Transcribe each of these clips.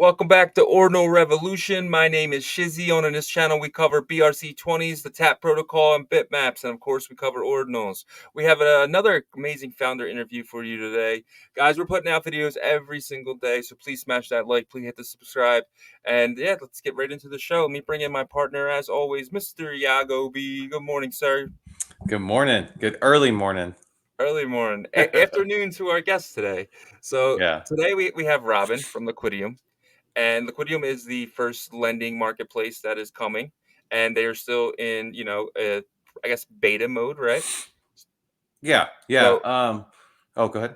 Welcome back to Ordinal Revolution. My name is Shizzy. On this channel, we cover BRC20s, the TAP protocol, and bitmaps. And of course, we cover Ordinals. We have another amazing founder interview for you today. Guys, we're putting out videos every single day, so please smash that like, please hit the subscribe. And yeah, let's get right into the show. Let me bring in my partner, as always, Mr. Yagobi. Good morning, sir. Good morning. Good early morning. Early morning. Afternoon to our guest today. So Yeah. today we have Robin from Liquidium. And Liquidium is the first lending marketplace that is coming, and they are still in, I guess beta mode, right? Yeah. Yeah. So Oh, go ahead.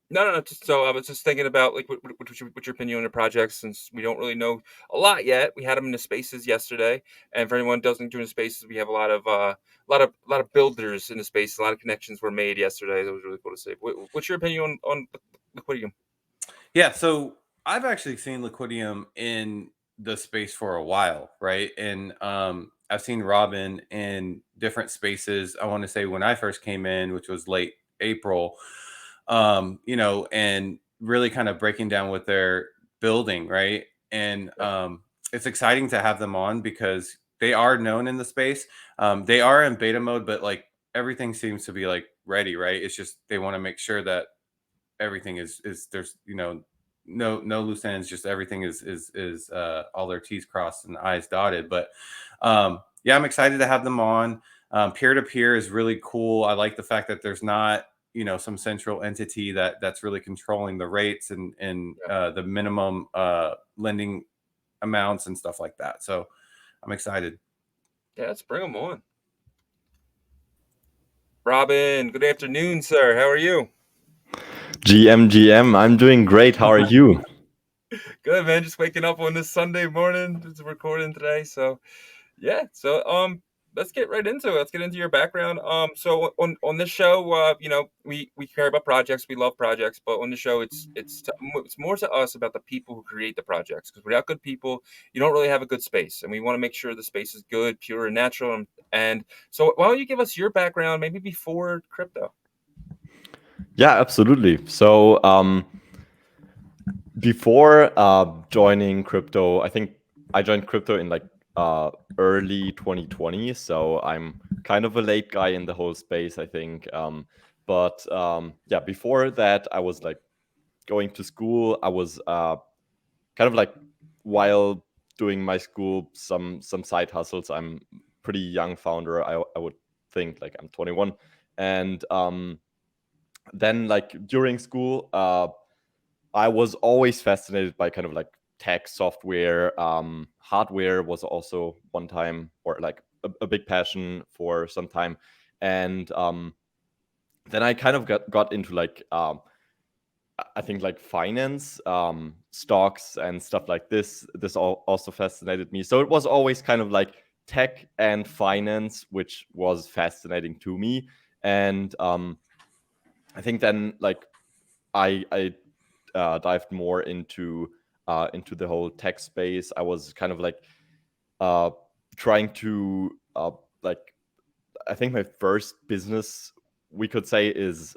no. So I was just thinking about like what's your opinion on the project, since we don't really know a lot yet. We had them in the spaces yesterday, and for anyone who doesn't do in the spaces, we have a lot of builders in the space. A lot of connections were made yesterday. That was really cool to see. What's your opinion on Liquidium? Yeah. So I've actually seen Liquidium in the space for a while, right? And I've seen Robin in different spaces. I want to say when I first came in, which was late April, and really kind of breaking down what they're building, right? And it's exciting to have them on because they are known in the space. They are in beta mode, but like everything seems to be like ready, right? It's just they want to make sure that everything is there's no loose ends, just everything is all their T's crossed and I's dotted. But yeah, I'm excited to have them on. Peer-to-peer is really cool. I like the fact that there's not some central entity that's really controlling the rates and the minimum lending amounts and stuff like that. So I'm excited. Yeah, let's bring them on. Robin, good afternoon, sir. How are you? GM, I'm doing great. How are you? Good, man. Just waking up on this Sunday morning. Just recording today. So yeah. So let's get right into it. Let's get into your background. So on this show, we care about projects. We love projects, but on the show, it's more to us about the people who create the projects, because without good people, you don't really have a good space, and we want to make sure the space is good, pure, and natural. And so, why don't you give us your background, maybe before crypto? Yeah, absolutely. So before joining crypto, I think I joined crypto in like early 2020. So I'm kind of a late guy in the whole space, I think. But yeah, before that, I was like going to school. I was kind of like, while doing my school, some side hustles. I'm pretty young founder. I would think, like, I'm 21, and then like during school, I was always fascinated by kind of like tech software. Hardware was also one time, or like a big passion for some time, and then I kind of got into like I think like finance, stocks and stuff like this. This also fascinated me. So it was always kind of like tech and finance, which was fascinating to me. And I think then like I dived more into the whole tech space. I was kind of like trying to like, I think my first business, we could say,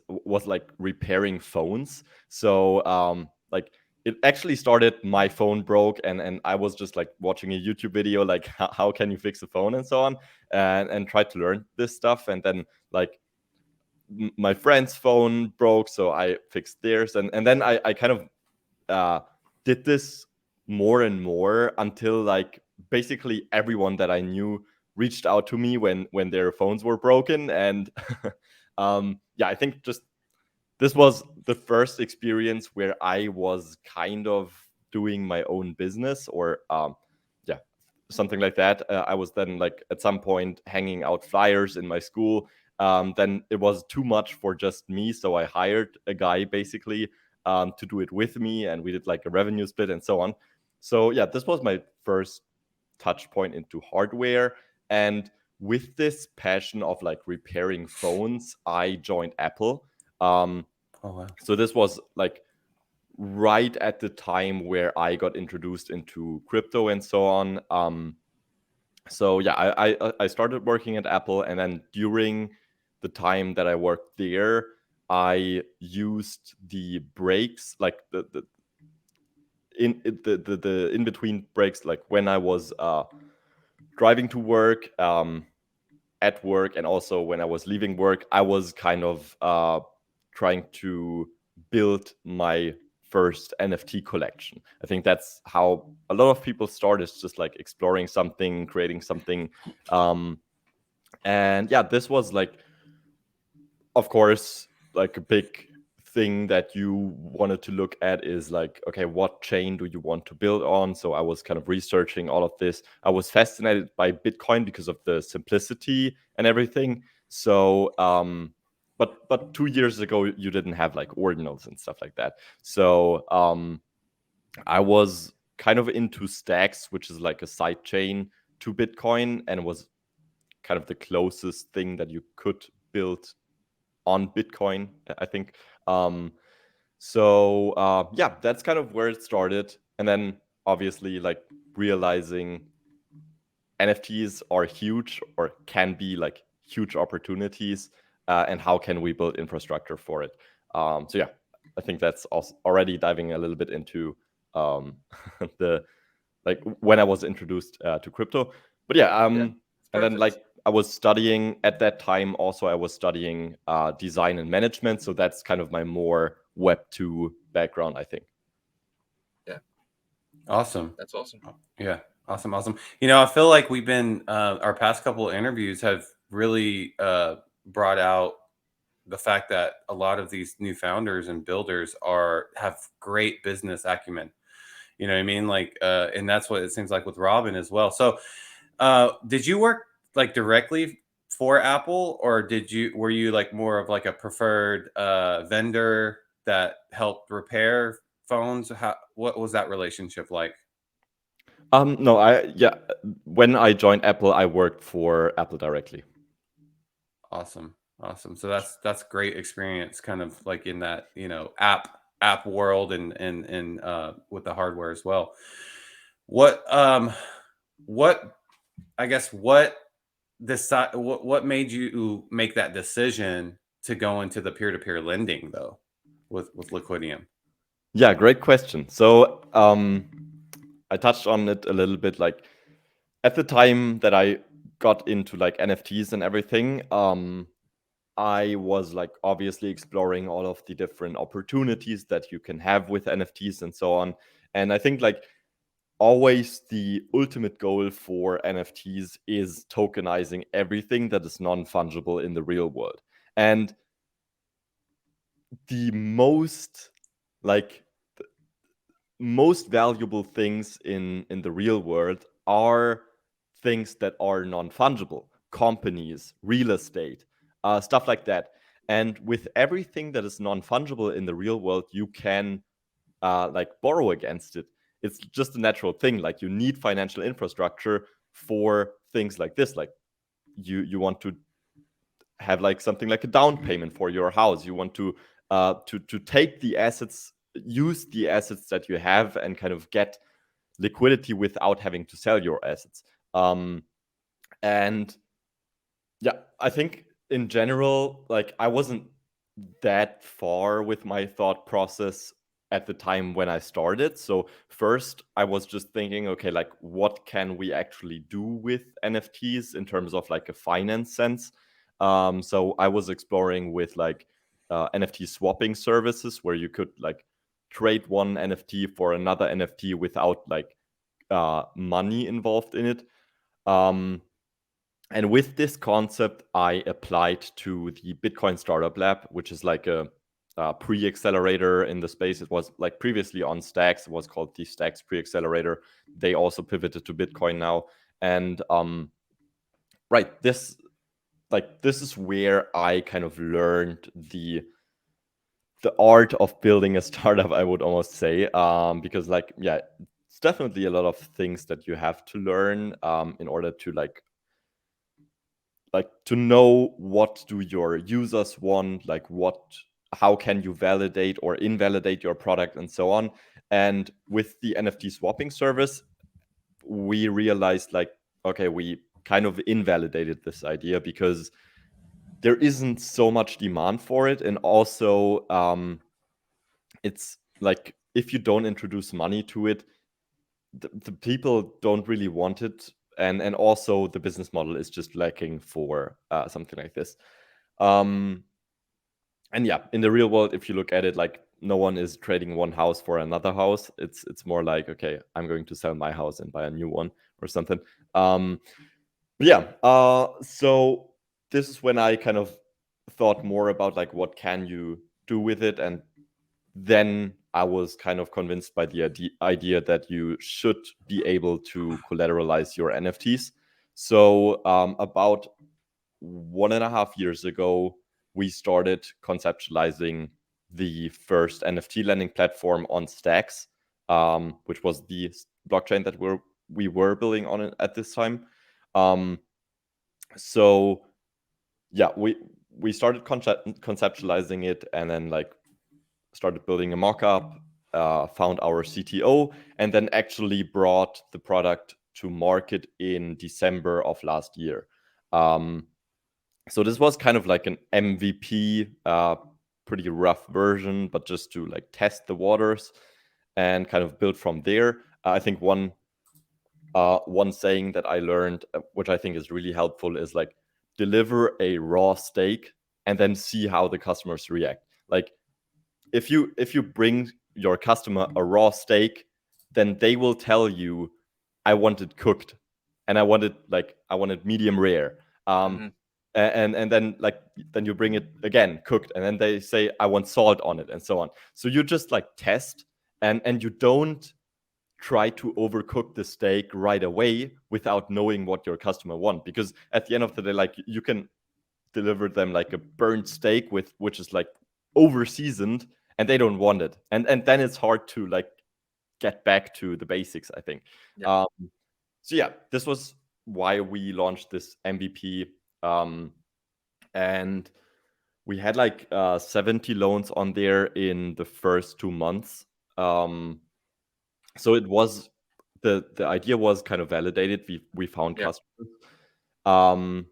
was like repairing phones. So like it actually started, my phone broke, and I was just like watching a YouTube video like how can you fix a phone and so on, and tried to learn this stuff. And then like my friend's phone broke, so I fixed theirs, and then I kind of did this more and more until like basically everyone that I knew reached out to me when their phones were broken. And yeah, I think just this was the first experience where I was kind of doing my own business, or yeah, something like that. I was then like at some point hanging out flyers in my school. Then it was too much for just me, so I hired a guy basically to do it with me, and we did like a revenue split and so on. So yeah, this was my first touch point into hardware. And with this passion of like repairing phones, I joined Apple. Oh, wow. So this was like right at the time where I got introduced into crypto and so on. So yeah, I started working at Apple, and then during the time that I worked there, I used the breaks, like the in between breaks, like when I was driving to work, at work, and also when I was leaving work, I was kind of trying to build my first NFT collection. I think that's how a lot of people start, is just like exploring something, creating something. And yeah, this was like, of course, like a big thing that you wanted to look at is like, okay, what chain do you want to build on? So I was kind of researching all of this. I was fascinated by Bitcoin because of the simplicity and everything. So but 2 years ago you didn't have like ordinals and stuff like that. So I was kind of into Stacks, which is like a side chain to Bitcoin, and was kind of the closest thing that you could build on Bitcoin, I think. So yeah, that's kind of where it started. And then obviously like realizing NFTs are huge, or can be like huge opportunities, and how can we build infrastructure for it. So yeah, I think that's also already diving a little bit into the like when I was introduced to crypto. But yeah, and then like I was studying at that time, also I was studying design and management, so that's kind of my more Web 2 background, I think. Yeah. Awesome. That's awesome. Yeah. Awesome. I feel like we've been our past couple of interviews have really brought out the fact that a lot of these new founders and builders have great business acumen. You know what I mean? Like, and that's what it seems like with Robin as well. So, did you work like directly for Apple, or were you like more of like a preferred vendor that helped repair phones? What was that relationship like? No, when I joined Apple, I worked for Apple directly. Awesome. So that's great experience, kind of like in that, app world and with the hardware as well. What I guess what made you make that decision to go into the peer-to-peer lending though with Liquidium? Yeah, great question. So I touched on it a little bit. Like at the time that I got into like NFTs and everything, I was like obviously exploring all of the different opportunities that you can have with NFTs and so on. And I think like always the ultimate goal for NFTs is tokenizing everything that is non-fungible in the real world. And the most valuable things in the real world are things that are non-fungible: companies, real estate, stuff like that. And with everything that is non-fungible in the real world, you can like borrow against it. It's just a natural thing. Like you need financial infrastructure for things like this. Like you want to have like something like a down payment for your house. You want to take the assets, use the assets that you have, and kind of get liquidity without having to sell your assets. And yeah, I think in general, like I wasn't that far with my thought process at the time when I started. So first I was just thinking, okay, like what can we actually do with NFTs in terms of like a finance sense? So I was exploring with like NFT swapping services where you could like trade one NFT for another NFT without like money involved in it. And with this concept, I applied to the Bitcoin Startup Lab, which is like a pre-accelerator in the space. It was like previously on Stacks. It was called the Stacks Pre-Accelerator. They also pivoted to Bitcoin now. And right, this is where I kind of learned the art of building a startup, I would almost say, because like, yeah, it's definitely a lot of things that you have to learn in order to like to know what do your users want, like how can you validate or invalidate your product and so on. And with the NFT swapping service, we realized like, okay, we kind of invalidated this idea because there isn't so much demand for it. And also it's like if you don't introduce money to it, the people don't really want it, and also the business model is just lacking for something like this. And yeah, in the real world, if you look at it, like no one is trading one house for another house. It's more like, okay, I'm going to sell my house and buy a new one or something. But yeah, so this is when I kind of thought more about like what can you do with it, and then I was kind of convinced by the idea that you should be able to collateralize your NFTs. So about 1.5 years ago, we started conceptualizing the first NFT lending platform on Stacks, which was the blockchain that we were building on it at this time. So yeah, we started conceptualizing it, and then like started building a mock-up, found our CTO, and then actually brought the product to market in December of last year. So this was kind of like an MVP, pretty rough version, but just to like test the waters and kind of build from there. I think one saying that I learned, which I think is really helpful, is like deliver a raw steak and then see how the customers react. Like if you bring your customer a raw steak, then they will tell you, I want it cooked, and I want it medium rare. And then then you bring it again cooked, and then they say, I want salt on it, and so on. So you just like test, and you don't try to overcook the steak right away without knowing what your customer want, because at the end of the day, like you can deliver them like a burnt steak which is like over seasoned, and they don't want it, and then it's hard to like get back to the basics, I think. Yeah. So yeah, this was why we launched this MVP, and we had like 70 loans on there in the first 2 months. So it was the idea was kind of validated. We found customers. And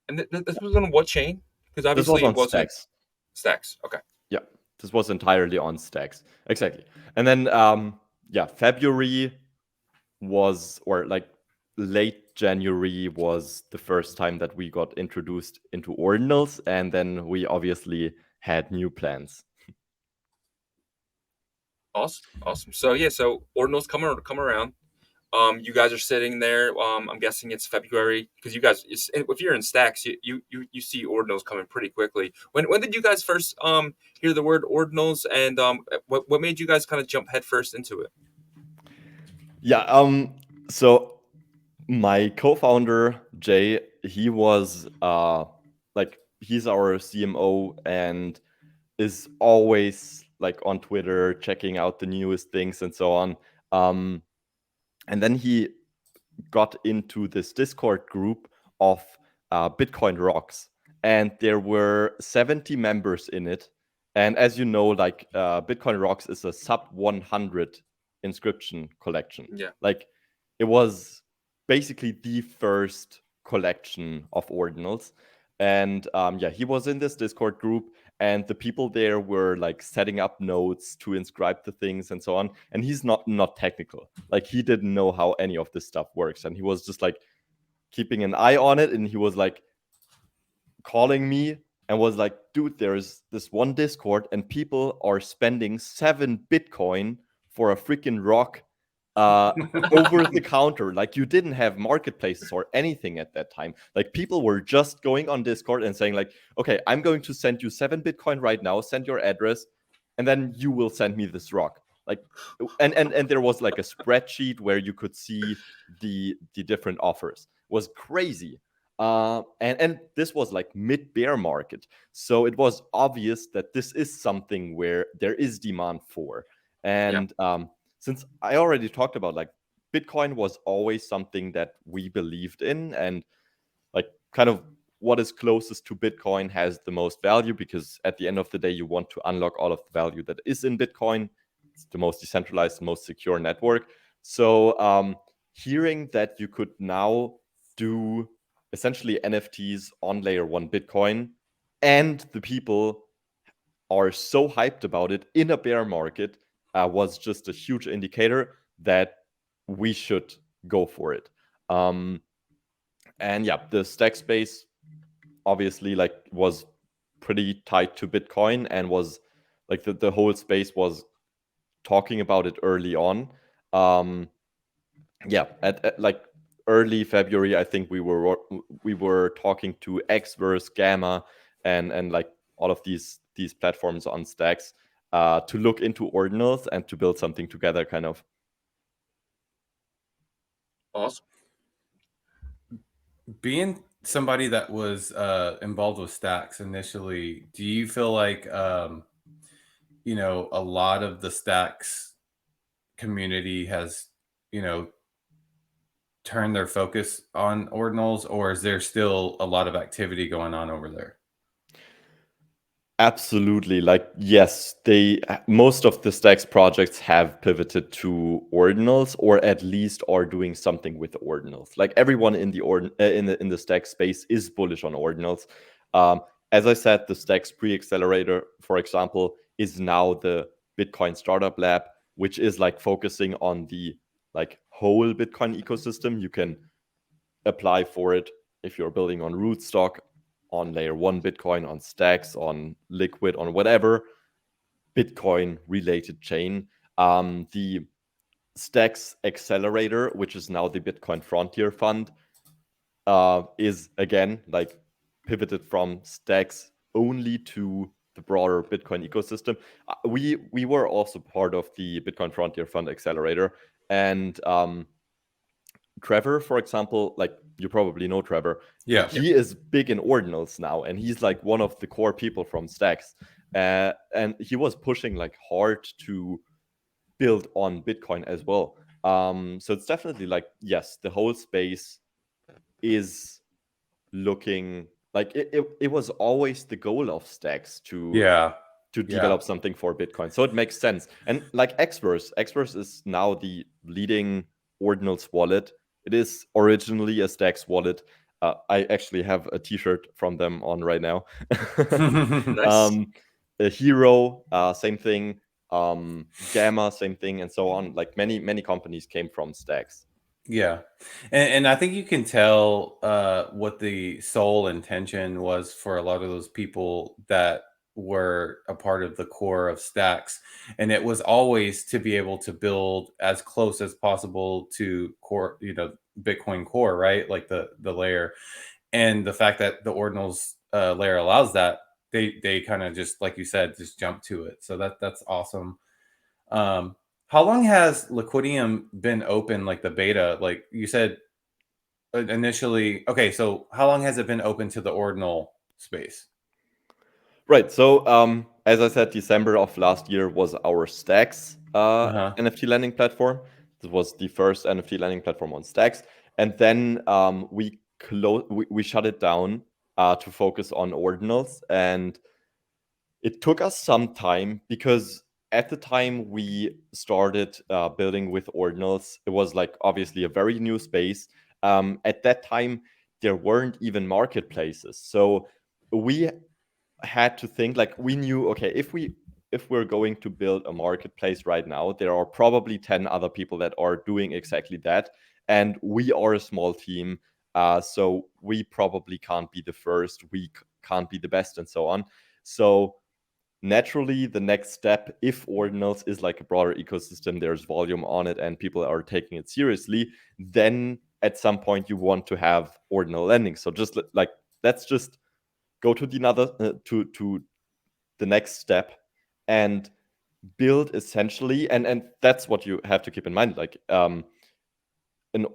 this was on what chain? Because This was obviously on it wasn't Stacks. Stacks. Okay. Yeah, this was entirely on Stacks. Exactly. And then February was, or like late January was the first time that we got introduced into Ordinals, and then we obviously had new plans. Awesome. So yeah, so Ordinals come around. You guys are sitting there. I'm guessing it's February, because you guys, if you're in Stacks, you see Ordinals coming pretty quickly. When did you guys first hear the word Ordinals, and what made you guys kind of jump headfirst into it? Yeah. So my co-founder Jay, he was he's our CMO and is always like on Twitter checking out the newest things and so on. And then he got into this Discord group of Bitcoin Rocks, and there were 70 members in it. And as you know, like Bitcoin Rocks is a sub 100 inscription collection. Yeah. Like it was basically the first collection of ordinals. And he was in this Discord group, and the people there were like setting up nodes to inscribe the things and so on. And he's not technical. Like he didn't know how any of this stuff works, and he was just like keeping an eye on it. And he was like calling me and was like, dude, there's this one Discord and people are spending 7 Bitcoin for a freaking rock over the counter. Like you didn't have marketplaces or anything at that time. Like people were just going on Discord and saying like, okay, I'm going to send you 7 Bitcoin right now, send your address, and then you will send me this rock. Like, and there was like a spreadsheet where you could see the different offers. It was crazy. And this was like mid bear market. So it was obvious that this is something where there is demand for. And since I already talked about like Bitcoin was always something that we believed in, and like kind of what is closest to Bitcoin has the most value, because at the end of the day, you want to unlock all of the value that is in Bitcoin. It's the most decentralized, most secure network. So hearing that you could now do essentially NFTs on layer 1 Bitcoin, and the people are so hyped about it in a bear market, was just a huge indicator that we should go for it. And yeah, the stack space obviously like was pretty tied to Bitcoin, and was like the whole space was talking about it early on. Yeah, at like early February, I think we were talking to Xverse, Gamma, and like all of these platforms on Stacks to look into Ordinals and to build something together, kind of. Awesome. Being somebody that was involved with Stacks initially, do you feel like you know, a lot of the Stacks community has, you know, turned their focus on Ordinals, or is there still a lot of activity going on over there? Absolutely. Like, yes, most of the Stacks projects have pivoted to Ordinals, or at least are doing something with Ordinals. Like, everyone in the Stacks space is bullish on Ordinals. As I said, the Stacks pre-accelerator, for example, is now the Bitcoin Startup Lab, which is like focusing on the like whole Bitcoin ecosystem. You can apply for it if you're building on Rootstock, on layer 1 Bitcoin, on Stacks, on Liquid, on whatever Bitcoin related chain. The Stacks Accelerator, which is now the Bitcoin Frontier Fund, is again like pivoted from Stacks only to the broader Bitcoin ecosystem. We were also part of the Bitcoin Frontier Fund Accelerator, and Trevor, for example, like you probably know Trevor. Yeah. He is big in Ordinals now, and he's like one of the core people from Stacks. And he was pushing like hard to build on Bitcoin as well. So it's definitely like, yes, the whole space is looking like it was always the goal of Stacks to develop something for Bitcoin. So it makes sense. And like Xverse is now the leading Ordinals wallet. It is originally a Stacks wallet. I actually have a T-shirt from them on right now. Nice. A Hero, same thing. Gamma, same thing, and so on. Like many companies came from Stacks. Yeah. And I think you can tell what the sole intention was for a lot of those people that were a part of the core of Stacks. And it was always to be able to build as close as possible to core, you know, Bitcoin core, right? Like the layer. And the fact that the Ordinals layer allows that, they kind of just, like you said, just jump to it. So that's awesome. How long has Liquidium been open, like the beta? Like you said initially, okay, so how long has it been open to the Ordinal space? Right. So, as I said, December of last year was our Stacks NFT lending platform. This was the first NFT lending platform on Stacks, and then we shut it down to focus on Ordinals, and it took us some time because at the time we started building with Ordinals, it was like obviously a very new space. At that time, there weren't even marketplaces, so we had to think like we knew, okay, if we're going to build a marketplace right now, there are probably 10 other people that are doing exactly that, and we are a small team, so we probably can't be the first, we can't be the best, and so on. So naturally, the next step, if Ordinals is like a broader ecosystem, there's volume on it and people are taking it seriously, then at some point you want to have Ordinal lending. So just like, let's just go to to the next step and build essentially, and that's what you have to keep in mind. Like an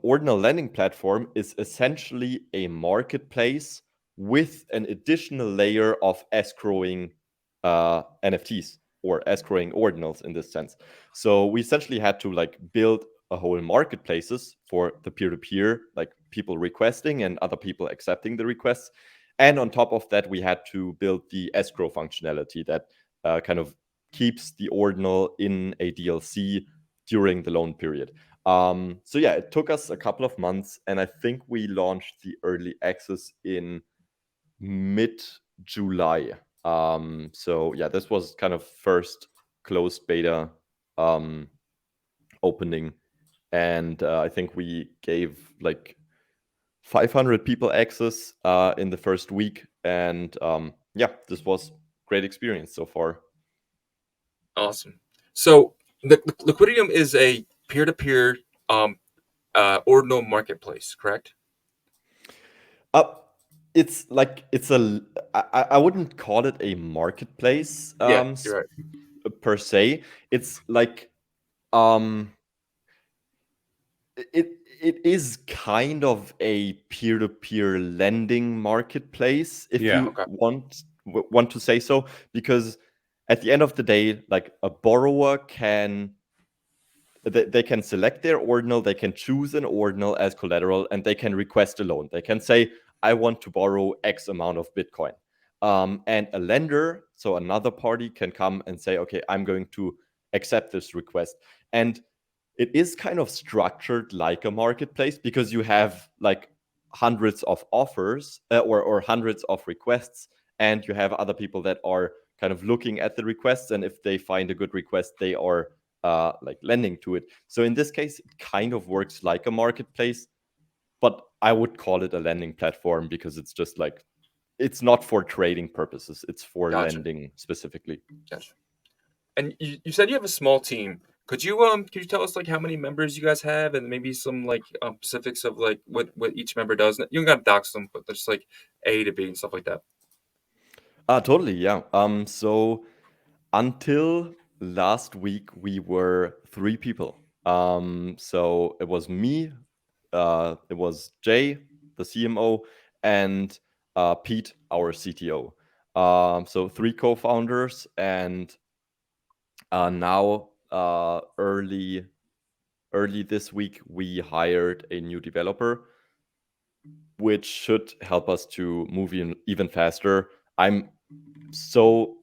Ordinal lending platform is essentially a marketplace with an additional layer of escrowing NFTs or escrowing Ordinals in this sense. So we essentially had to like build a whole marketplaces for the peer-to-peer, like people requesting and other people accepting the requests. And on top of that, we had to build the escrow functionality that kind of keeps the Ordinal in a DLC during the loan period. So yeah, it took us a couple of months, and I think we launched the early access in mid-July. So yeah, this was kind of first closed beta opening, and I think we gave like 500 people access in the first week, and yeah, this was great experience so far. Awesome. So the Liquidium is a peer-to-peer ordinal marketplace, correct? It's like I wouldn't call it a marketplace Yeah, you're right. per se. It's like it is kind of a peer-to-peer lending marketplace, if Yeah. you Okay. want to say so, because at the end of the day, like a borrower can they can select their ordinal, they can choose an ordinal as collateral, and they can request a loan. They can say, I want to borrow X amount of Bitcoin. And a lender, so another party, can come and say, okay, I'm going to accept this request. And it is kind of structured like a marketplace, because you have like hundreds of offers or hundreds of requests, and you have other people that are kind of looking at the requests, and if they find a good request, they are like lending to it. So in this case, it kind of works like a marketplace, but I would call it a lending platform, because it's just like, it's not for trading purposes, it's for Gotcha. lending specifically. Gotcha. And you said you have a small team. Could you tell us like how many members you guys have, and maybe some like specifics of like what each member does? You don't gotta dox them, but just like A to B and stuff like that. Totally, yeah. So until last week, we were 3 people. So it was me, it was Jay, the CMO, and Pete, our CTO. So 3 co-founders, and now early this week, we hired a new developer, which should help us to move even faster. I'm so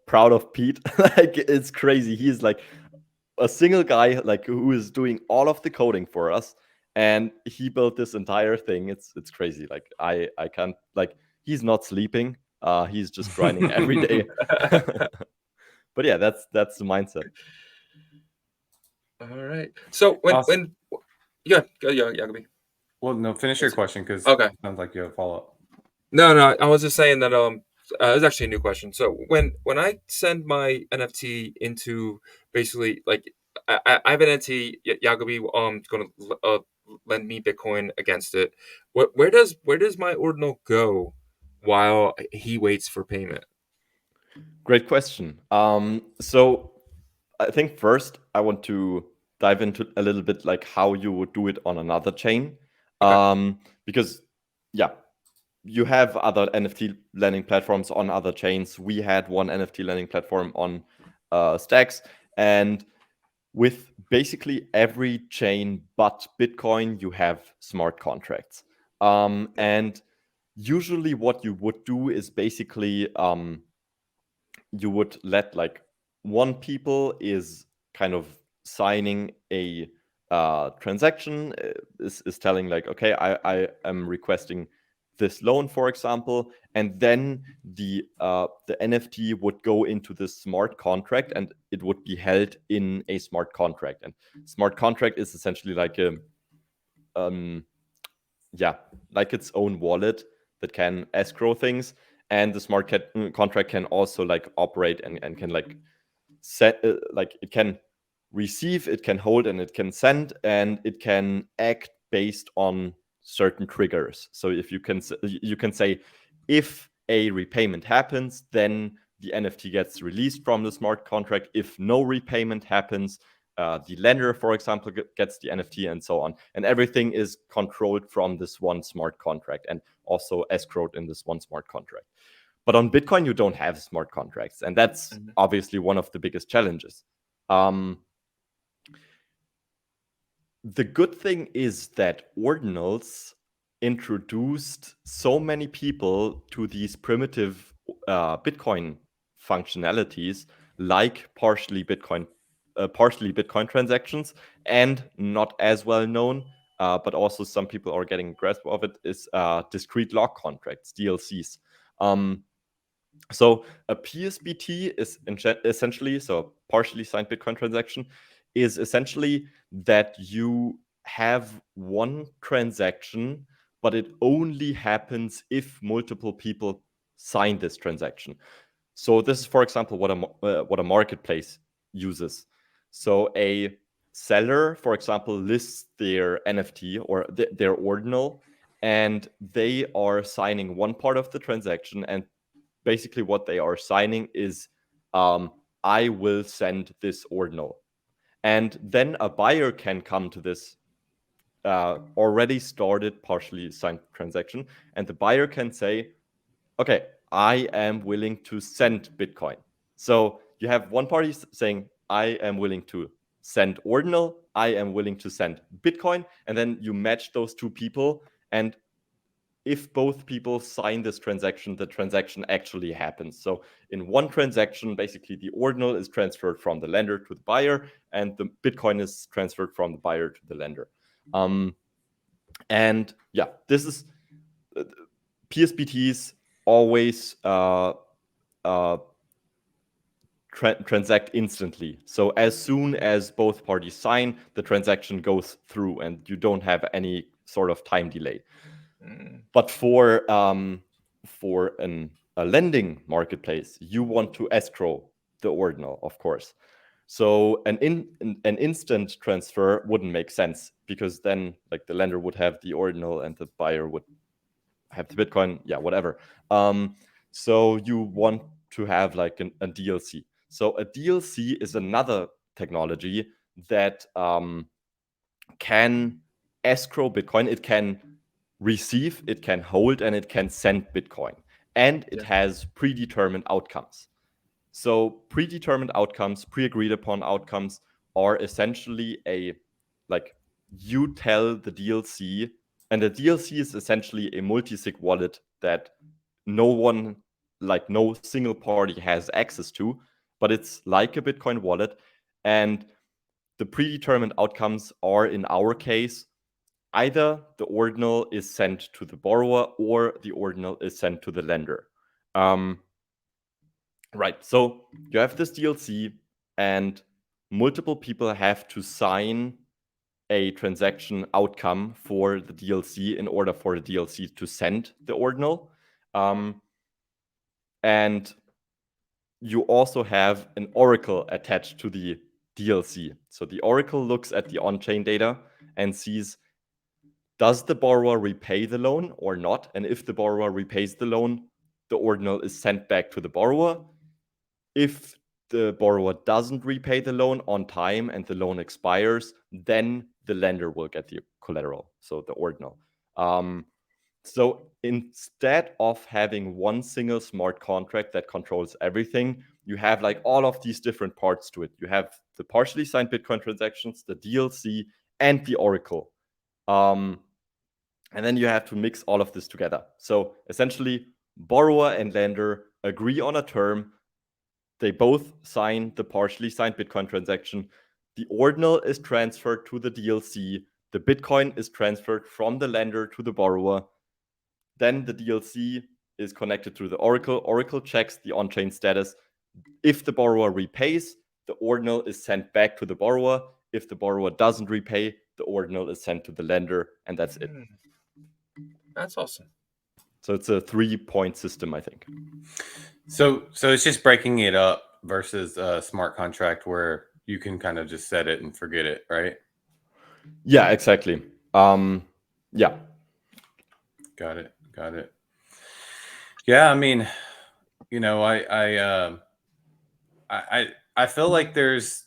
proud of Pete. Like, it's crazy. He's like a single guy, like, who is doing all of the coding for us, and he built this entire thing. It's crazy. Like, I can't, like, he's not sleeping. He's just grinding every day. But yeah, that's the mindset. All right. So when yeah, Yagobi. Well, no, finish your question, because Okay. it sounds like you have a follow-up. No, I was just saying that it was actually a new question. So when I send my NFT into basically like I have an NFT, Yagobi going to lend me Bitcoin against it. Where does my ordinal go while he waits for payment? Great question. So I think first I want to dive into a little bit like how you would do it on another chain. Okay. Because yeah, you have other NFT lending platforms on other chains. We had one NFT lending platform on Stacks, and with basically every chain but Bitcoin, you have smart contracts. And usually what you would do is basically you would let like one people is kind of signing a transaction, is telling like, okay, I am requesting this loan, for example, and then the NFT would go into this smart contract, and it would be held in a smart contract. And smart contract is essentially like a yeah, like its own wallet that can escrow things, and the smart contract can also like operate and can like set like it can receive, it can hold, and it can send, and it can act based on certain triggers. So if you can say, if a repayment happens, then the NFT gets released from the smart contract. If no repayment happens, the lender, for example, gets the NFT, and so on. And everything is controlled from this one smart contract, and also escrowed in this one smart contract. But on Bitcoin, you don't have smart contracts, and that's obviously one of the biggest challenges. The good thing is that Ordinals introduced so many people to these primitive Bitcoin functionalities, like partially Bitcoin transactions, and not as well known, but also some people are getting a grasp of it, is discrete log contracts, DLCs. So a PSBT is essentially, so a partially signed Bitcoin transaction is essentially that you have one transaction, but it only happens if multiple people sign this transaction. So this is, for example, what a marketplace uses. So a seller, for example, lists their NFT or their ordinal, and they are signing one part of the transaction, and basically what they are signing is I will send this ordinal. And then a buyer can come to this already started partially signed transaction, and the buyer can say, okay, I am willing to send Bitcoin. So you have one party saying, I am willing to send ordinal, I am willing to send Bitcoin, and then you match those two people, and if both people sign this transaction, the transaction actually happens. So in one transaction, basically the ordinal is transferred from the lender to the buyer, and the Bitcoin is transferred from the buyer to the lender. And yeah, this is PSBTs always transact instantly. So as soon as both parties sign, the transaction goes through, and you don't have any sort of time delay. But for a lending marketplace, you want to escrow the ordinal, of course. So an instant transfer wouldn't make sense, because then like the lender would have the ordinal and the buyer would have the Bitcoin, yeah, whatever. So you want to have like a DLC. So a DLC is another technology that can escrow Bitcoin. It can receive, it can hold, and it can send Bitcoin. And it has predetermined outcomes. So predetermined outcomes, pre-agreed upon outcomes are essentially you tell the DLC, and the DLC is essentially a multi-sig wallet that no single party has access to, but it's like a Bitcoin wallet. And the predetermined outcomes are, in our case, either the ordinal is sent to the borrower or the ordinal is sent to the lender. Right, so you have this DLC, and multiple people have to sign a transaction outcome for the DLC in order for the DLC to send the ordinal. And you also have an oracle attached to the DLC. So the oracle looks at the on-chain data and sees, does the borrower repay the loan or not? And if the borrower repays the loan, the ordinal is sent back to the borrower. If the borrower doesn't repay the loan on time and the loan expires, then the lender will get the collateral, so the ordinal. So instead of having one single smart contract that controls everything, you have like all of these different parts to it. You have the partially signed Bitcoin transactions, the DLC, and the oracle. And then you have to mix all of this together. So essentially, borrower and lender agree on a term. They both sign the partially signed Bitcoin transaction. The ordinal is transferred to the DLC. The Bitcoin is transferred from the lender to the borrower. Then the DLC is connected to the oracle. Oracle checks the on-chain status. If the borrower repays, the ordinal is sent back to the borrower. If the borrower doesn't repay, the ordinal is sent to the lender, and that's it. That's awesome. So it's a 3-point system, I think. So it's just breaking it up versus a smart contract where you can kind of just set it and forget it, right? Yeah, exactly. Yeah. Got it. Yeah, I mean, you know, I feel like there's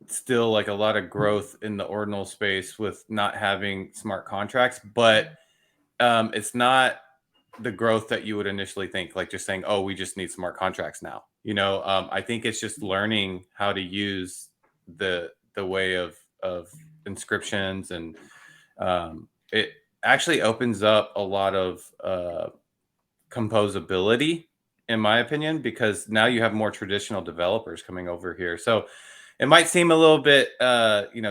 still like a lot of growth in the ordinal space with not having smart contracts, but it's not the growth that you would initially think, like just saying, oh, we just need smart contracts now. You know, I think it's just learning how to use the way of inscriptions, and it actually opens up a lot of composability, in my opinion, because now you have more traditional developers coming over here. So it might seem a little bit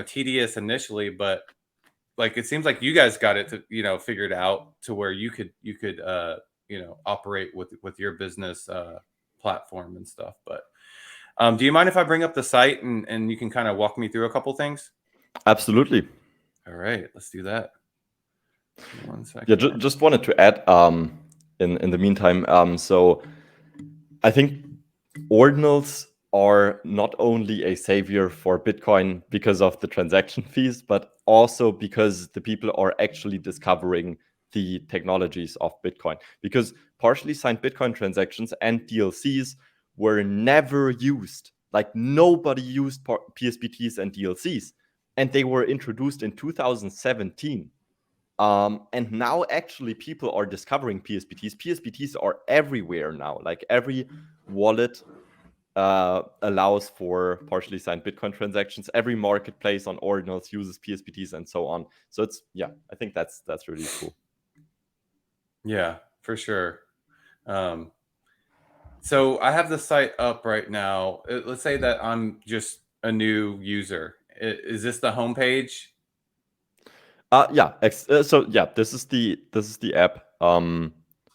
tedious initially, but like it seems like you guys got it to figured out to where you could operate with your business platform and stuff. But do you mind if I bring up the site and you can kind of walk me through a couple things? Absolutely. All right, let's do that. 1 second. Yeah, just wanted to add in the meantime, so I think ordinals are not only a savior for Bitcoin because of the transaction fees, but also because the people are actually discovering the technologies of Bitcoin. Because partially signed Bitcoin transactions and DLCs were never used. Like nobody used PSBTs and DLCs, and they were introduced in 2017. And now actually people are discovering PSBTs. PSBTs are everywhere now. Like every wallet allows for partially signed Bitcoin transactions. Every marketplace on Ordinals uses PSBTs and so on. So it's, yeah, I think that's really cool. Yeah, for sure. So I have the site up right now. Let's say that I'm just a new user. Is this the homepage? Yeah. So yeah, this is the app.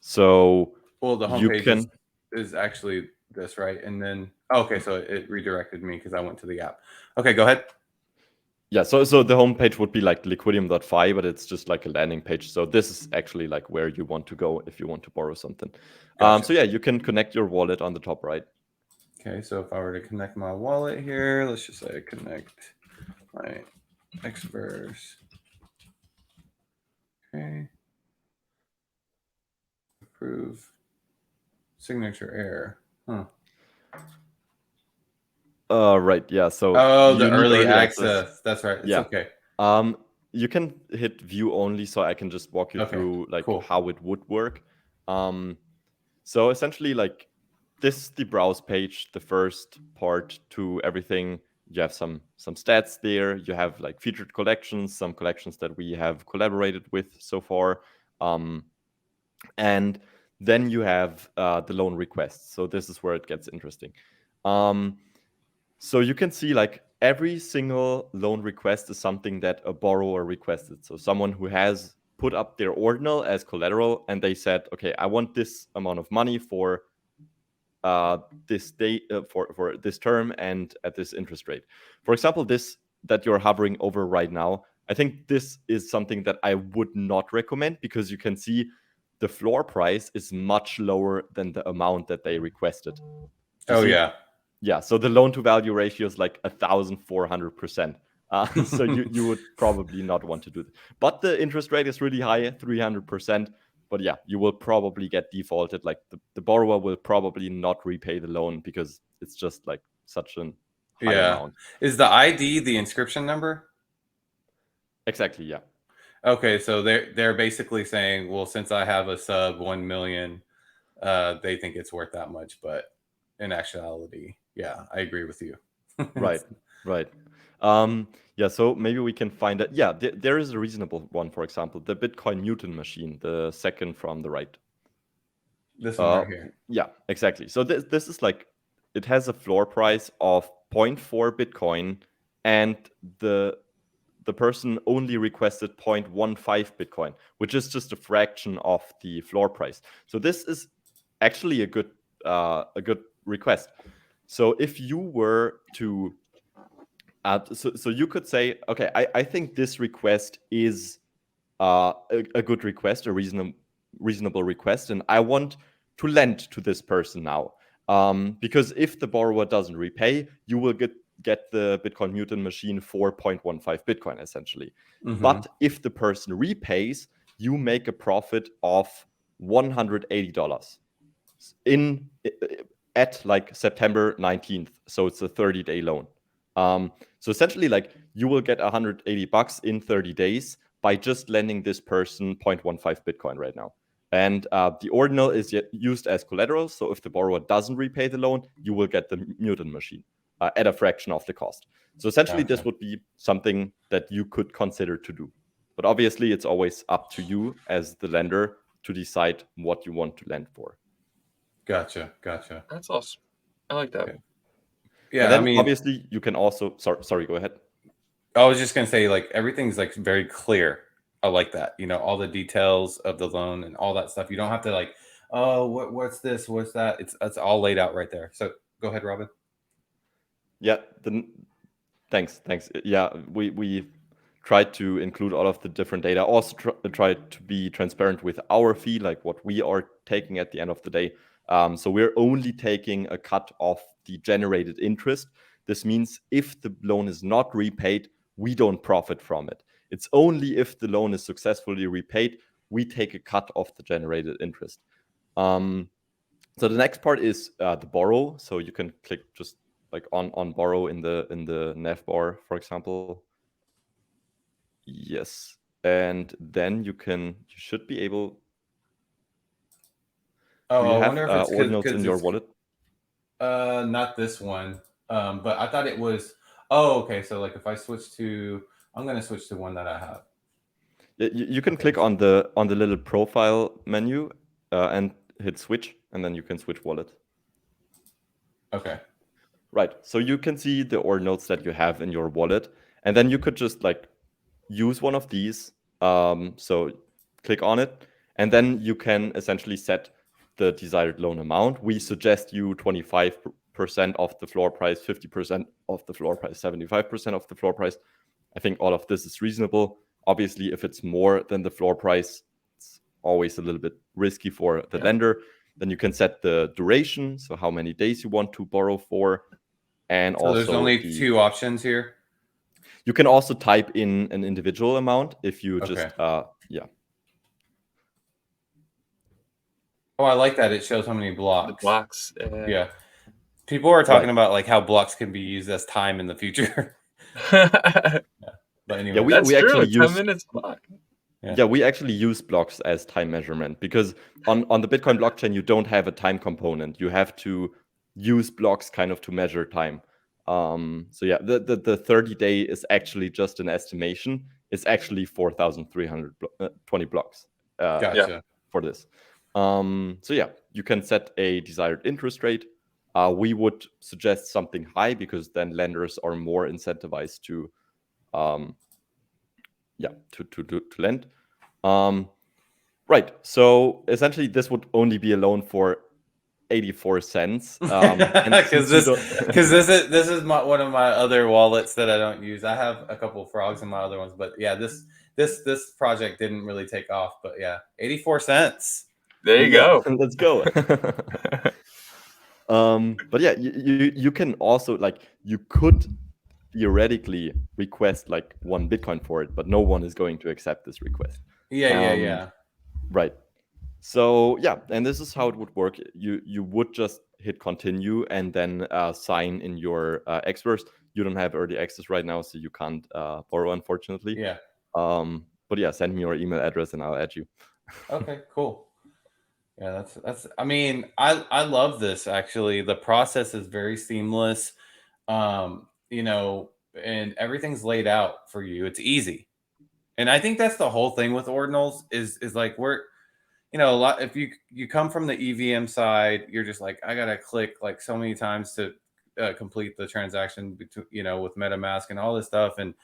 So well, the you homepage can is actually this, right? And then okay, so it redirected me because I went to the app. Okay, go ahead. Yeah, so the homepage would be like liquidium.fi, but it's just like a landing page. So this is actually like where you want to go if you want to borrow something. Gotcha. So yeah, you can connect your wallet on the top right. Okay, so if I were to connect my wallet here, let's just say connect my Xverse. Okay. Approve. Signature error. Huh. Right, yeah. So the early access. That's right. It's okay. You can hit view only, so I can just walk you through like how it would work. So essentially, like this is the browse page, the first part to everything. You have some stats there. You have like featured collections, some collections that we have collaborated with so far, and then you have the loan requests. So this is where it gets interesting. So you can see like every single loan request is something that a borrower requested. So someone who has put up their ordinal as collateral and they said, okay, I want this amount of money for this day for this term and at this interest rate. For example, this that you're hovering over right now, I think this is something that I would not recommend because you can see the floor price is much lower than the amount that they requested. Yeah, so the loan to value ratio is like 1,400%. So you would probably not want to do that. But the interest rate is really high, 300%. But yeah, you will probably get defaulted. Like the borrower will probably not repay the loan because it's just like such an high amount. Is the ID the inscription number? Exactly, yeah. Okay, so they're basically saying, well, since I have a sub 1 million, they think it's worth that much. But in actuality, yeah, I agree with you. Right. Yeah, so maybe we can find it. Yeah, there is a reasonable one, for example, the Bitcoin Newton machine, the second from the right. This one right here. Yeah, exactly. So this is like, it has a floor price of 0.4 Bitcoin, and the person only requested 0.15 Bitcoin, which is just a fraction of the floor price. So this is actually a good request. So if you were to so you could say, okay, I think this request is a good request, a reasonable request, and I want to lend to this person now. Because if the borrower doesn't repay, you will get the Bitcoin Newton machine for 0.15 Bitcoin, essentially. Mm-hmm. But if the person repays, you make a profit of $180 at like September 19th. So it's a 30-day loan. So essentially, like you will get $180 in 30 days by just lending this person 0.15 Bitcoin right now. And the ordinal is used as collateral. So if the borrower doesn't repay the loan, you will get the Newton machine at a fraction of the cost. So essentially, this would be something that you could consider to do. But obviously, it's always up to you as the lender to decide what you want to lend for. Gotcha. That's awesome. I like that. Okay. Yeah, and then I mean, obviously, you can also... Sorry, go ahead. I was just going to say, like, everything's, like, very clear. I like that. You know, all the details of the loan and all that stuff. You don't have to, like, oh, what's this? What's that? It's all laid out right there. So go ahead, Robin. Yeah, thanks. Yeah, we tried to include all of the different data. Also tried to be transparent with our fee, like what we are taking at the end of the day. So we're only taking a cut of the generated interest. This means if the loan is not repaid, we don't profit from it. It's only if the loan is successfully repaid, we take a cut of the generated interest. So the next part is the borrow. So you can click just like on borrow in the nav bar, for example. Yes, and then you should be able. Oh, Do you I have wonder if it's ordinals in your wallet? Not this one. But I thought it was. Oh, okay. So like if I switch to, I'm gonna switch to one that I have. You can click on the little profile menu and hit switch, and then you can switch wallet. Okay. Right. So you can see the ordinals that you have in your wallet, and then you could just like use one of these. So click on it, and then you can essentially set the desired loan amount. We suggest you 25% of the floor price, 50% of the floor price, 75% of the floor price. I think all of this is reasonable. Obviously, if it's more than the floor price, it's always a little bit risky for the lender. Then you can set the duration, so how many days you want to borrow for. And so also there's only two options here. You can also type in an individual amount if you just yeah. Oh, I like that. It shows how many blocks. The blocks. Yeah. People are talking about like how blocks can be used as time in the future. Yeah. But anyway, Yeah, we That's actually true. use 10 minutes block. Yeah, we actually use blocks as time measurement because on the Bitcoin blockchain you don't have a time component. You have to use blocks kind of to measure time. So yeah, the 30-day is actually just an estimation. It's actually 4,320 blocks gotcha. for this. So yeah, you can set a desired interest rate. We would suggest something high because then lenders are more incentivized to to lend. Right. So essentially, this would only be a loan for 84 cents. Because this is one of my other wallets that I don't use. I have a couple of frogs in my other ones, but yeah, this project didn't really take off. But yeah, 84 cents. There you go. Let's go. But yeah, you can also like you could theoretically request like 1 Bitcoin for it, but no one is going to accept this request. Yeah. Right. So yeah, and this is how it would work. You would just hit continue and then sign in your Xverse. You don't have early access right now, so you can't borrow, unfortunately. Yeah. But yeah, send me your email address and I'll add you. Okay, cool. Yeah, that's. I mean, I love this actually. The process is very seamless. You know, and everything's laid out for you. It's easy, and I think that's the whole thing with ordinals is like we're, you know, a lot. If you come from the EVM side, you're just like I gotta click like so many times to complete the transaction between, you know, with MetaMask and all this stuff, and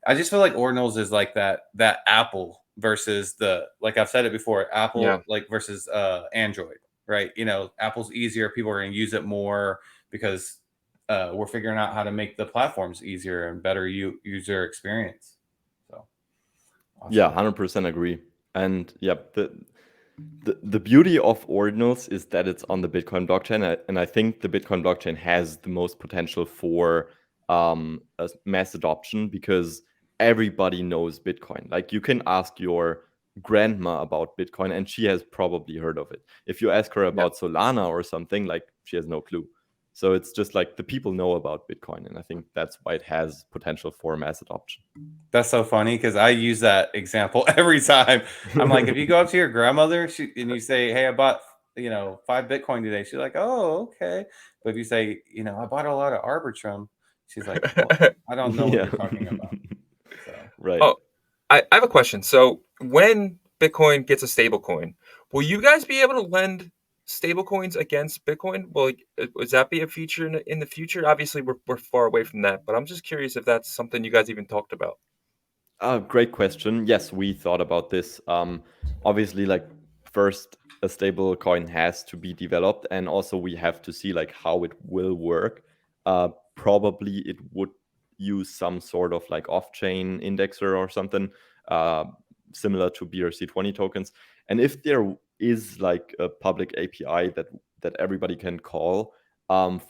I just feel like ordinals is like that Apple versus like I've said it before, Apple like versus Android, right? You know, Apple's easier, people are going to use it more because we're figuring out how to make the platforms easier and better user experience. So awesome. Yeah, 100% agree. And yeah, the beauty of ordinals is that it's on the Bitcoin blockchain, and I think the Bitcoin blockchain has the most potential for a mass adoption because everybody knows Bitcoin. Like you can ask your grandma about Bitcoin and she has probably heard of it. If you ask her about Solana or something, like she has no clue. So it's just like the people know about Bitcoin, and I think that's why it has potential for mass adoption. That's so funny because I use that example every time. I'm like, if you go up to your grandmother and you say, "Hey, I bought 5 Bitcoin today," she's like, "Oh, okay." But if you say, "I bought a lot of Arbitrum," she's like, well, "I don't know what you're talking about." So. Right. Oh, I have a question. So when Bitcoin gets a stablecoin, will you guys be able to lend stablecoins against Bitcoin? Will that be a feature in the future? Obviously, we're far away from that, but I'm just curious if that's something you guys even talked about. Great question. Yes, we thought about this. Obviously, like first a stable coin has to be developed, and also we have to see like how it will work. Probably it would use some sort of like off-chain indexer or something similar to BRC20 tokens. And if there is like a public API that everybody can call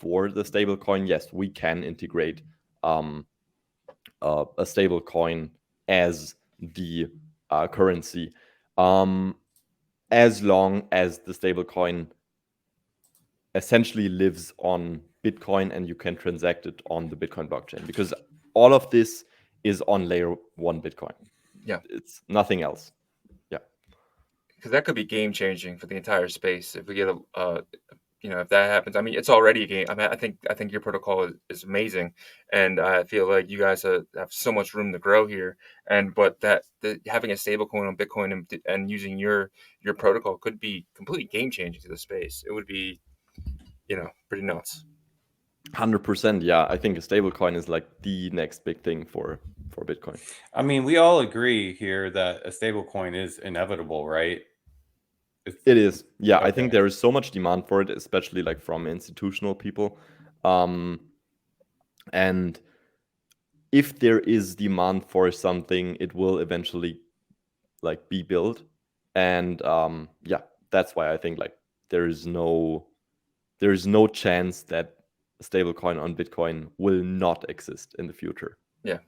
for the stable coin, yes, we can integrate a stable coin as the currency, as long as the stable coin essentially lives on Bitcoin and you can transact it on the Bitcoin blockchain, because all of this is on layer 1 Bitcoin. Yeah. It's nothing else. Yeah. Because that could be game changing for the entire space if we get if that happens. I mean, it's already a game. I mean, I think your protocol is amazing, and I feel like you guys have so much room to grow here. But having a stable coin on Bitcoin and using your protocol could be completely game changing to the space. It would be, pretty nuts. 100%. Yeah, I think a stable coin is like the next big thing for Bitcoin. I mean, we all agree here that a stable coin is inevitable, right? It is. Yeah, Okay. I think there is so much demand for it, especially like from institutional people. And if there is demand for something, it will eventually like be built. And yeah, that's why I think like there is no chance that a stable coin on Bitcoin will not exist in the future. Yeah.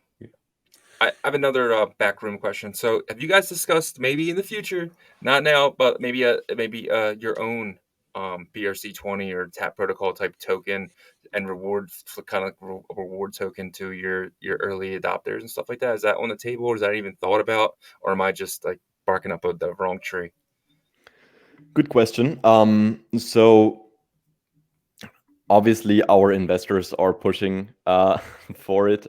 I have another backroom question. So, have you guys discussed maybe in the future, not now, but maybe your own BRC20 or Tap Protocol type token and rewards, kind of like a reward token to your early adopters and stuff like that? Is that on the table, or is that even thought about, or am I just like barking up the wrong tree? Good question. So obviously our investors are pushing for it.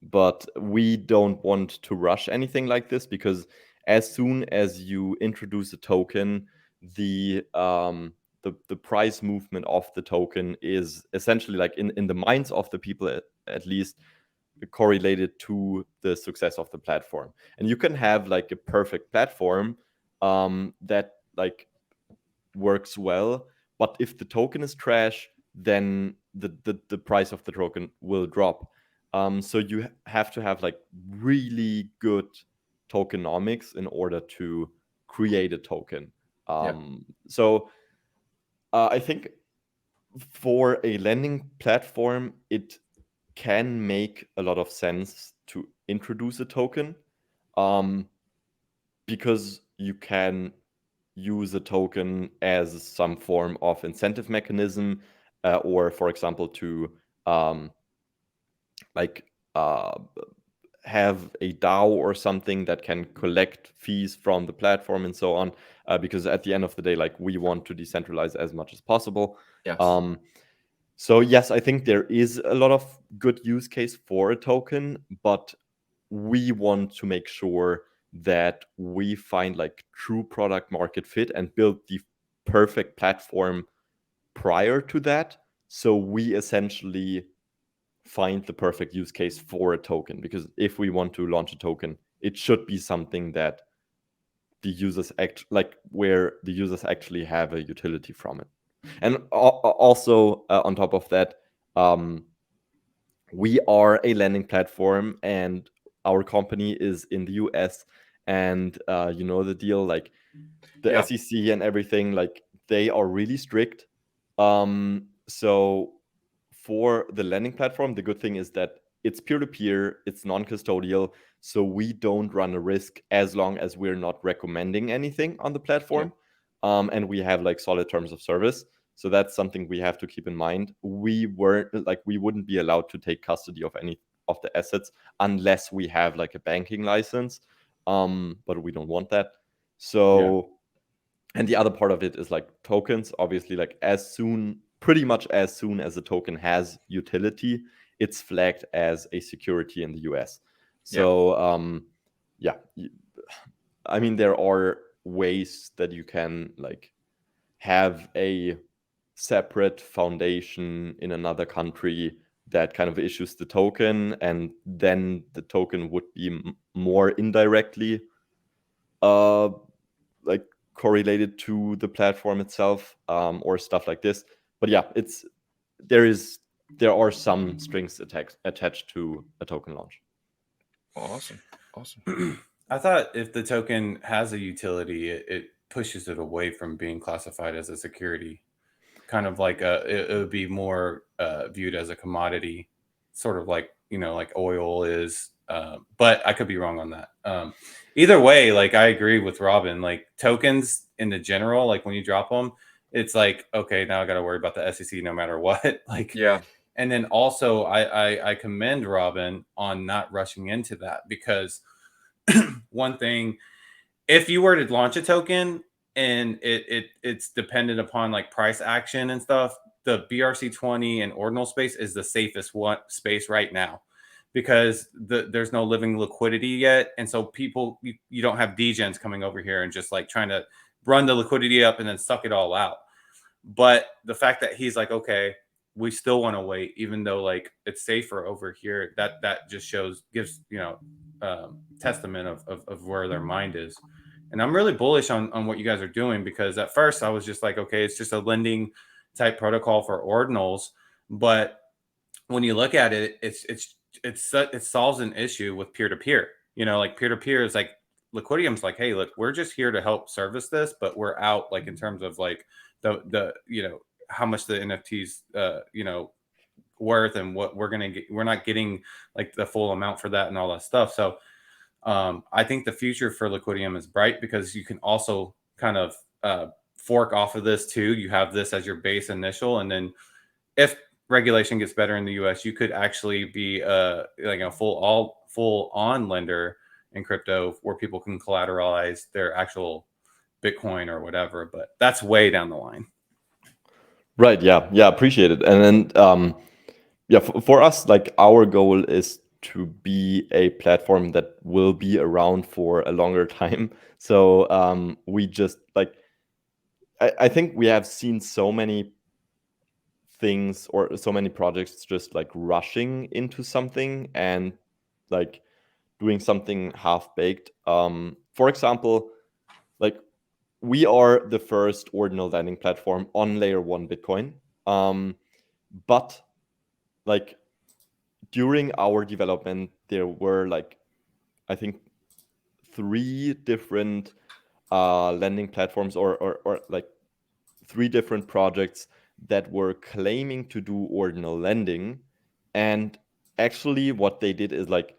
But we don't want to rush anything like this, because as soon as you introduce a token, the price movement of the token is essentially like in the minds of the people at least correlated to the success of the platform. And you can have like a perfect platform that like works well, but if the token is trash, then the price of the token will drop. So you have to have like really good tokenomics in order to create a token. So I think for a lending platform, it can make a lot of sense to introduce a token, because you can use a token as some form of incentive mechanism, or for example to have a DAO or something that can collect fees from the platform and so on, because at the end of the day, like, we want to decentralize as much as possible. Yes. So yes, I think there is a lot of good use case for a token, but we want to make sure that we find like true product market fit and build the perfect platform prior to that. So we essentially find the perfect use case for a token, because if we want to launch a token, it should be something that the users where the users actually have a utility from it. And also on top of that, we are a lending platform and our company is in the US, and you know the deal, like the SEC and everything, like they are really strict. So for the lending platform, the good thing is that it's peer-to-peer, it's non-custodial, so we don't run a risk as long as we're not recommending anything on the platform. And we have like solid terms of service. So that's something we have to keep in mind. We wouldn't be allowed to take custody of any of the assets unless we have like a banking license. But we don't want that. So, and the other part of it is like tokens. Obviously, like pretty much as soon as a token has utility, it's flagged as a security in the US. So, I mean, there are ways that you can like have a separate foundation in another country that kind of issues the token, and then the token would be more indirectly like correlated to the platform itself, or stuff like this. But yeah, there are some strings attached to a token launch. Awesome. I thought if the token has a utility, it pushes it away from being classified as a security. Kind of like it would be more viewed as a commodity, sort of like, like oil is. But I could be wrong on that. Either way, like I agree with Robin. Like tokens in the general, like when you drop them, it's like, okay, now I got to worry about the SEC no matter what. Like, Yeah. And then also, I commend Robin on not rushing into that, because one thing, if you were to launch a token and it's dependent upon like price action and stuff, the BRC20 and ordinal space is the safest space right now, because there's no living liquidity yet, and so people, you don't have degens coming over here and just like trying to run the liquidity up and then suck it all out. But the fact that he's like, okay, we still want to wait, even though like it's safer over here, that just gives testament of where their mind is. And I'm really bullish on what you guys are doing, because at first I was just like, okay, it's just a lending type protocol for ordinals, but when you look at it, it solves an issue with peer-to-peer. Like peer-to-peer is like, Liquidium's like, hey, look, we're just here to help service this, but we're out like in terms of like the how much the NFTs worth and what we're gonna get. We're not getting like the full amount for that and all that stuff. So I think the future for Liquidium is bright, because you can also kind of fork off of this too. You have this as your base initial, and then if regulation gets better in the US, you could actually be like a full on lender in crypto, where people can collateralize their actual Bitcoin or whatever. But that's way down the line. Right. Yeah. Appreciate it. And then for us, like our goal is to be a platform that will be around for a longer time. So we just like, I think we have seen so many things or so many projects just like rushing into something and like doing something half baked. For example, like we are the first ordinal lending platform on layer 1 Bitcoin. But like during our development, there were like, I think 3 different lending platforms or like 3 different projects that were claiming to do ordinal lending. And actually what they did is like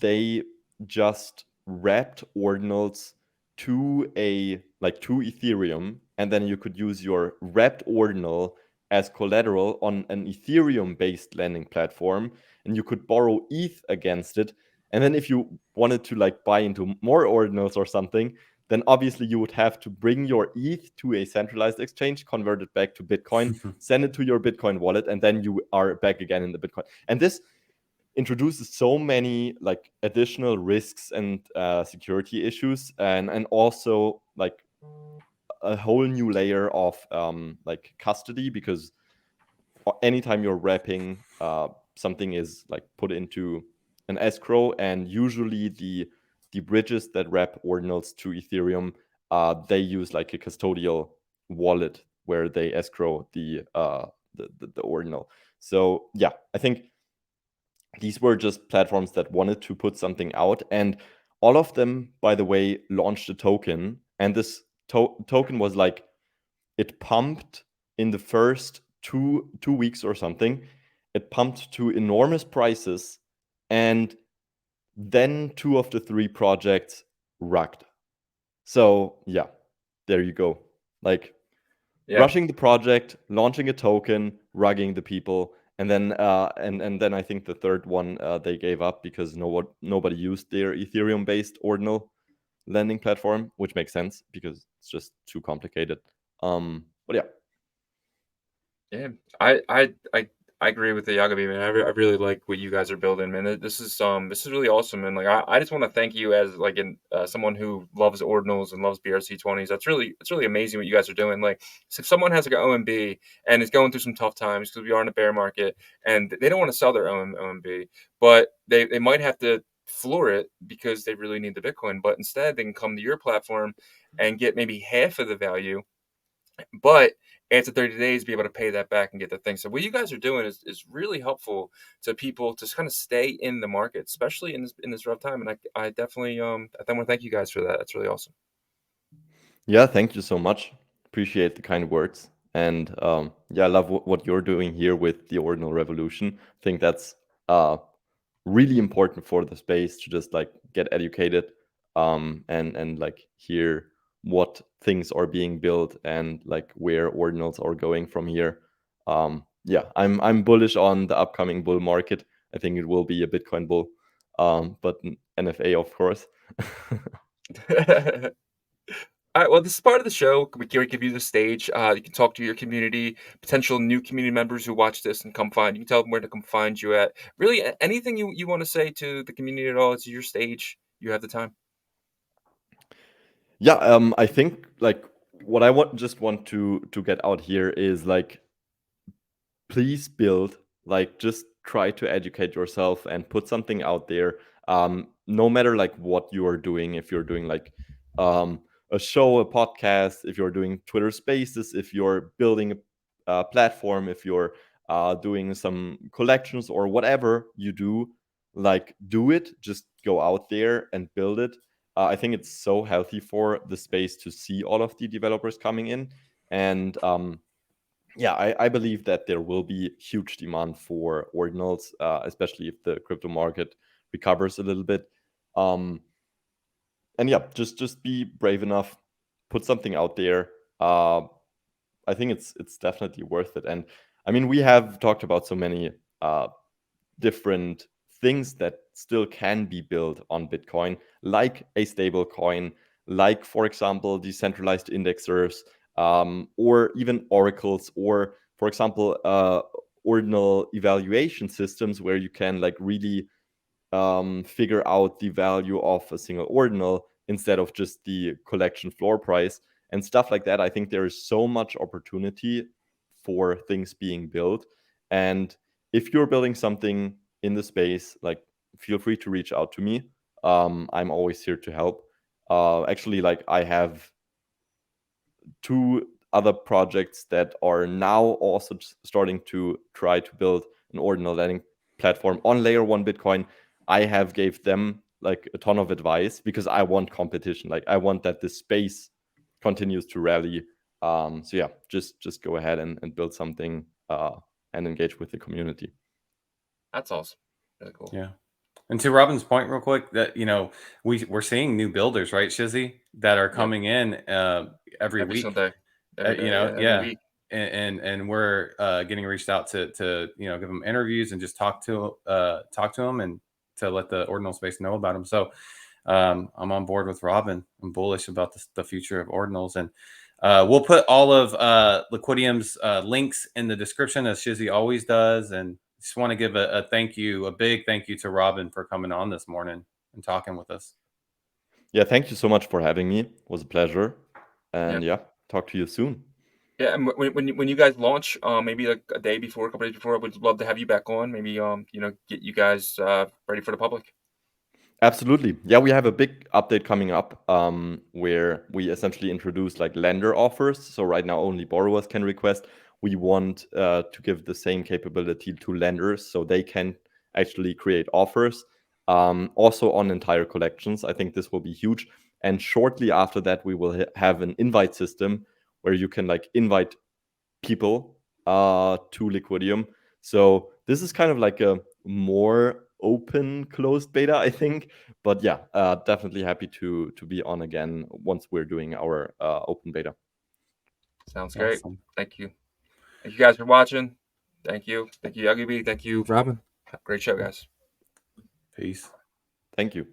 they just wrapped ordinals to Ethereum, and then you could use your wrapped ordinal as collateral on an Ethereum based lending platform, and you could borrow ETH against it. And then if you wanted to like buy into more ordinals or something, then obviously you would have to bring your ETH to a centralized exchange, convert it back to Bitcoin, send it to your Bitcoin wallet, and then you are back again in the Bitcoin. And this introduces so many like additional risks and security issues, and also like a whole new layer of like custody, because anytime you're wrapping something is like put into an escrow, and usually the bridges that wrap ordinals to Ethereum, they use like a custodial wallet where they escrow the ordinal. So yeah, I think these were just platforms that wanted to put something out, and all of them, by the way, launched a token. And this token was like, it pumped in the first two weeks or something. It pumped to enormous prices, and then 2 of the 3 projects rugged. So yeah, there you go. Like rushing the project, launching a token, rugging the people. And then and then I think the third one they gave up because nobody used their Ethereum based ordinal lending platform, which makes sense because it's just too complicated. But yeah, I agree with the Yagobi, man. I really like what you guys are building, man. This is really awesome, and like I just want to thank you as like someone who loves ordinals and loves BRC20s. It's really amazing what you guys are doing. Like, so if someone has like an OMB and is going through some tough times because we are in a bear market and they don't want to sell their OMB, but they might have to floor it because they really need the Bitcoin, but instead they can come to your platform and get maybe half of the value, but after 30 days be able to pay that back and get the thing. So what you guys are doing is really helpful to people to kind of stay in the market, especially in this rough time. And I definitely want to thank you guys for that. That's really awesome. Yeah, thank you so much. Appreciate the kind words. And yeah, I love what you're doing here with the Ordinal Revolution. I think that's really important for the space to just like get educated and like hear what things are being built and like where Ordinals are going from here. Yeah, I'm bullish on the upcoming bull market. I think it will be a Bitcoin bull, but an NFA, of course. All right, well, this is part of the show. We give you the stage. You can talk to your community, potential new community members who watch this and come find you. You can tell them where to come find you at. Really, anything you want to say to the community at all, it's your stage. You have the time. Yeah, I think like what I want to get out here is like, please build, like just try to educate yourself and put something out there. No matter like what you are doing, if you're doing like a show, a podcast, if you're doing Twitter Spaces, if you're building a platform, if you're doing some collections or whatever you do, like do it. Just go out there and build it. I think it's so healthy for the space to see all of the developers coming in. And yeah, I believe that there will be huge demand for ordinals, especially if the crypto market recovers a little bit. And yeah, just be brave enough, put something out there. I think it's definitely worth it. And I mean, we have talked about so many different things that still can be built on Bitcoin, like a stable coin, like, for example, decentralized indexers, or even oracles, or, for example, ordinal evaluation systems where you can like really figure out the value of a single ordinal instead of just the collection floor price and stuff like that. I think there is so much opportunity for things being built. And if you're building something in the space, like feel free to reach out to me. I'm always here to help. Actually, like I have 2 other projects that are now also starting to try to build an ordinal lending platform on layer 1 Bitcoin. I have gave them like a ton of advice because I want competition. Like I want that this space continues to rally. So yeah, just go ahead and build something and engage with the community. That's awesome. Really cool. Yeah. And to Robin's point, real quick, that we're seeing new builders, right, Shizzy, that are coming in every week. Single day. Every week. And we're getting reached out to give them interviews and just talk to them and to let the ordinal space know about them. So I'm on board with Robin. I'm bullish about the future of ordinals, and we'll put all of Liquidium's links in the description, as Shizzy always does. And just want to give a big thank you to Robin for coming on this morning and talking with us. Yeah, thank you so much for having me. It was a pleasure. And yeah, talk to you soon. Yeah, and when you guys launch, maybe like a day before, a couple days before, I would love to have you back on. Maybe get you guys ready for the public. Absolutely. Yeah, we have a big update coming up where we essentially introduce like lender offers. So right now only borrowers can request. We want to give the same capability to lenders so they can actually create offers also on entire collections. I think this will be huge. And shortly after that, we will have an invite system where you can like invite people to Liquidium. So this is kind of like a more open closed beta, I think. But yeah, definitely happy to be on again once we're doing our open beta. Sounds great. Awesome. Thank you. Thank you guys for watching. Thank you. Thank you, Yagobi. Thank you, Robin. Great show, guys. Peace. Thank you.